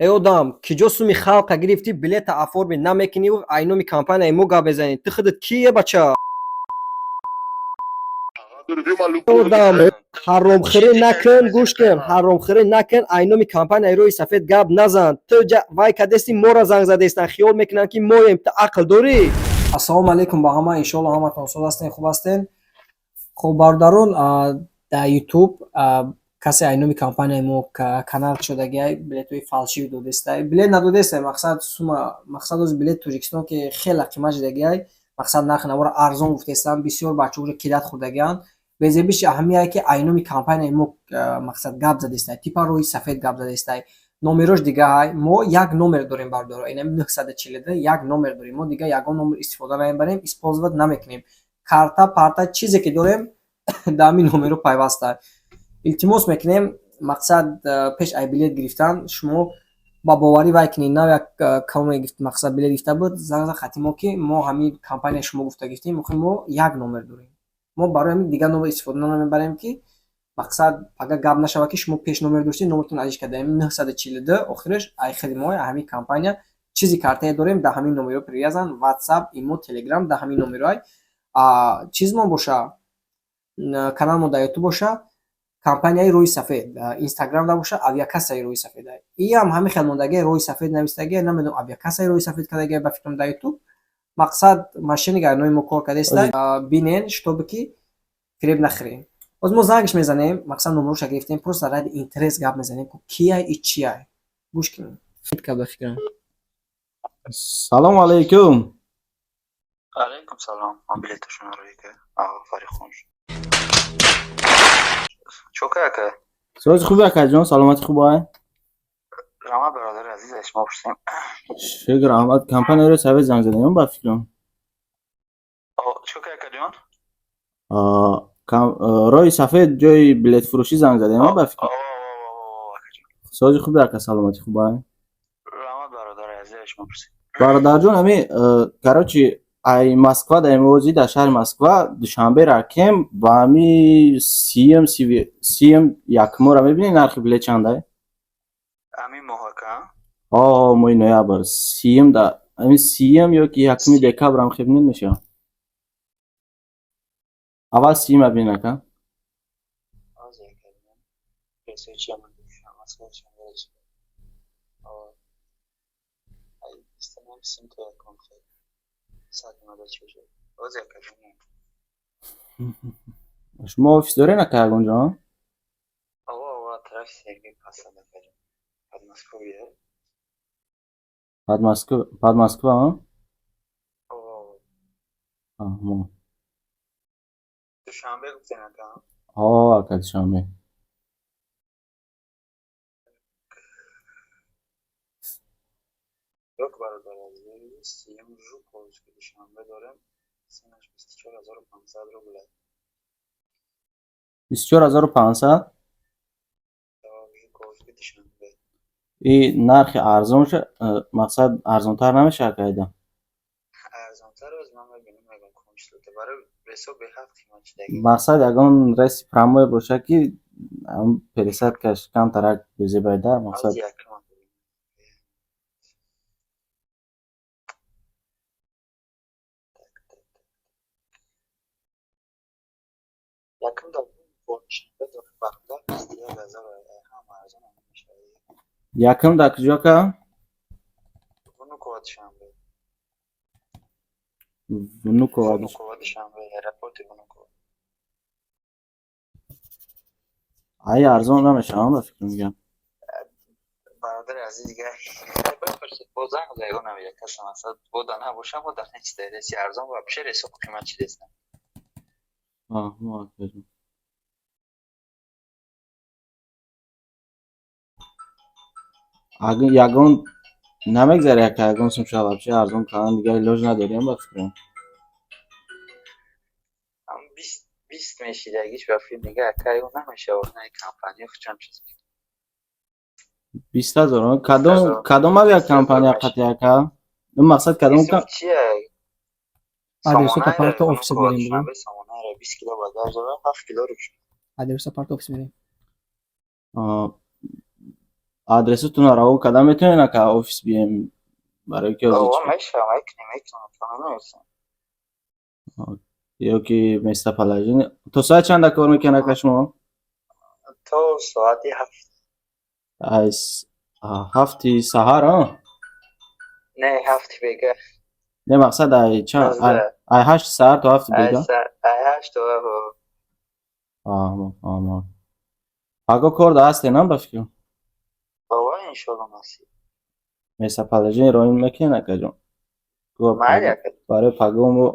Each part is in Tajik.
ای آدم کجا سومی خلق گرفتی بلیت افور نمیکنی و اینومی کمپانی مو گا بزنی تو خودت کیه بچه آدم حرام خری نکن گوش کن حرام خری نکن اینومی کمپانی روی سفید گاب نزن تو وای کدستی مورا زنگ زده استن خیال میکنن که مویم تو عقل داری السلام علیکم با همه ان شاء الله همتون خوب هستین خوب هستین خب برادران در یوتیوب کسی اینومی کمپانی مو کانال شدگی بلیتوی فالشی دودسته بلیت ندودسته مقصد از بلیت توریستان که خیلی قیمت دگی مقصد نخنه ور ارزان گفتستان بسیار بچه‌ها کلیت خوردگیان بزیبیش اهمیه که اینومی کمپانی مو مقصد گاب زدسته تیپ روی سفید گاب زدسته نمرش دیگه های ما یک نمر داریم بردار اینم 942 یک نمر داریم ما دیگه یگان نمر استفاده نمیبریم استفاده نمیکنیم کارتا پارتا چیزی که داریم دامی نمر رو پیوسته التماس میکنیم مقصد پیش ای بلیت گرفتن شما با باوری وای کنین نه یک کام گفت مقصد بلیت گرفته بود زنگ ختمو که ما همین کمپانی شما گفته گفتیم میخوایم ما یک نمر داریم ما برای همین دیگه نمر استفاده نمیبریم که مقصد اگر گاب نشوه که شما پیش نمر داشتین نمرتون ادش کردیم 942 آخرش ای خدمات همین کمپانی چیزی کارت داریم در همین نمر رو پریازن واتساپ ایمو تلگرام در همین نمرای چیز ما باشه کانال ما در یوتیوب باشه کمپانی روی سفید اینستاگرام دا باشه اویاکاسای روی سفید ای هم همین خیلی موندگی روی سفید نوشتگی نمیدونم اویاکاسای روی سفید کردگی با فکرم در یوتیوب مقصد ماشین گرنوی مکور کرده است بینن شتوب کی فریب نخرین از ما زنگش میزنیم مقصد نمرش گرفتیم پروس رد اینترست گاب میزنیم که کیه ای چیه گوش کنیم که با فکرم سلام علیکم علیکم سلام من بلیتشون رو که فری خونش چوکه که سوز خوبی اکا جان سلامتی خوبه رما برادر عزیز اشما پرسیم شکر احمد کمپانی رو سوید زنگ زدیم با فکرم چوکه که جان روی سفید جای بلیت فروشی زنگ زدیم با فکرم سوز خوبی اکا سلامتی خوبه رما برادر عزیز اشما پرسیم برادر جان همی کراچی ای مسکو در موزی در شهر مسکو دوشنبه رکیم و همی سیم یکمو رو میبینی نرخ بلیت چنده امی محاکم موی نویابر سیم دا همی سیم یا که یکمی دکبر هم خیب نمیشه اول سیم ببین نکن آزه کردیم پیسه چی هم دوشم مسکو چی هم برسیم ای استنام سیم تو یکم خیلی ساعت مدر چی بشه آزه کردیم شما آفیس داره نکه اونجا طرف سرگی پاسه نکردیم بعد مسکو بیه بعد مسکو ها ما دوشنبه گفتی نکم اکد شنبه یک برادر عزیز سیم رو کوچ که دوشنبه دارم سیمش 24500 رو بلد 24500 رو کوچ که دوشنبه این نرخ ارزان شه مقصد ارزان تر نمیشه که ارزان تر از من ببینیم اگر کنشتو که برای رسو به هفت قیمت دیگه مقصد اگه رسی پراموی باشه که هم پریست کش کم ترک بزی بایده مقصد از یک کمان یکم دا کنشتو داره برادر 21000 هم ارزان هم میشه یکم در کجا که اونو کوات شنبه اونو اونو کوادش کوات شنبه رپورت اونو کوات ای ارزان نمیشه هم به فکر میگم برادر عزیز دیگه بپرسید بازم زیگو نمیده کسا مثلا بودا نباشه و در نیچ دیرسی ارزان و بشه رسو قیمت چی دیستن موافقم اگه یگان نمیگذره که یگان سم شب بشه ارزان کنن دیگه ایلاج نداریم با فکرم هم 20 میشیدگیش و فیلم دیگه اکایی اون نمیشه و نه کمپانی خودشم چیز 20000 کدوم هم یک کمپانی قطعه که اون مقصد کدوم اسم چیه؟ آدرس سامانه پارت رو آفیس اونو بریم کار بگو سامانه رو 20 کیلو بادر جوه 7 کیلو رو آدرس پارت آفیس بریم адресатонро када метавонем ака офис бием барои ки Ова мекунем. ё ки местоположение то соат чанда кор мекунед ака шумо То соати 7. ай ҳафти саҳар Не 7 бега. не мақсад ай чанд ай 8 саҳар то 7 бега 8 то паго кор даастенам ба фикрам ова иншалло насиб. местоположение роин мекунед акаҷон Майли ака. барои пагомо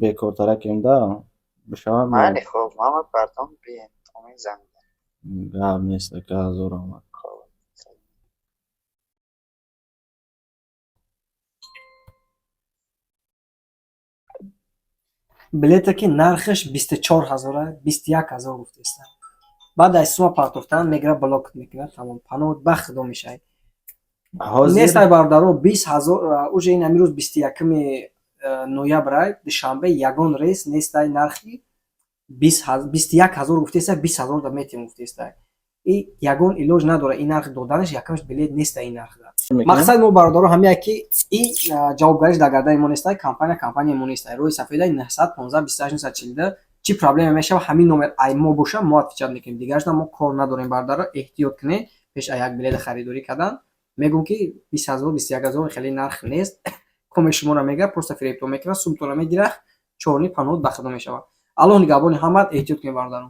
бекортаракем да бишавам Майли хоб мама партам бием. Томин зам. гап нест ака ҳазор омад билете ки нархаш 24000 21000 гуфтеста. баъд аз сума партофтан мегира блок мекунад тамом панод бахдо мешай нестай бардаро 20000 уже ин амирӯз 21 ноябр душанбе ягон рейс нестай нархи 21000 гуфтеста 20000 да метем гуфтеста и ягон илоҷ надора ин нарх доданаш якамш билет неста ин нарх да мақсад мо бародаро ҳамея ки и ҷавобгариш дар гардаи мо нестай компания мо нестай рӯи сафедаи 915 чи проблема мешава ҳамин номер ай мо боша мо отвечат мекунем дигарашна мо кор надорем бародаро эҳтиёт кунед пеш аз як билет харидорӣ кардан мегӯм ки 20000 21000 хеле нарх нест коми шуморо мегӯяд просто фиребто мекунад сумтона мегирад чорни панод бахдо мешавад аллоҳ нигаҳбони ҳамаат эҳтиёт кунед бародаро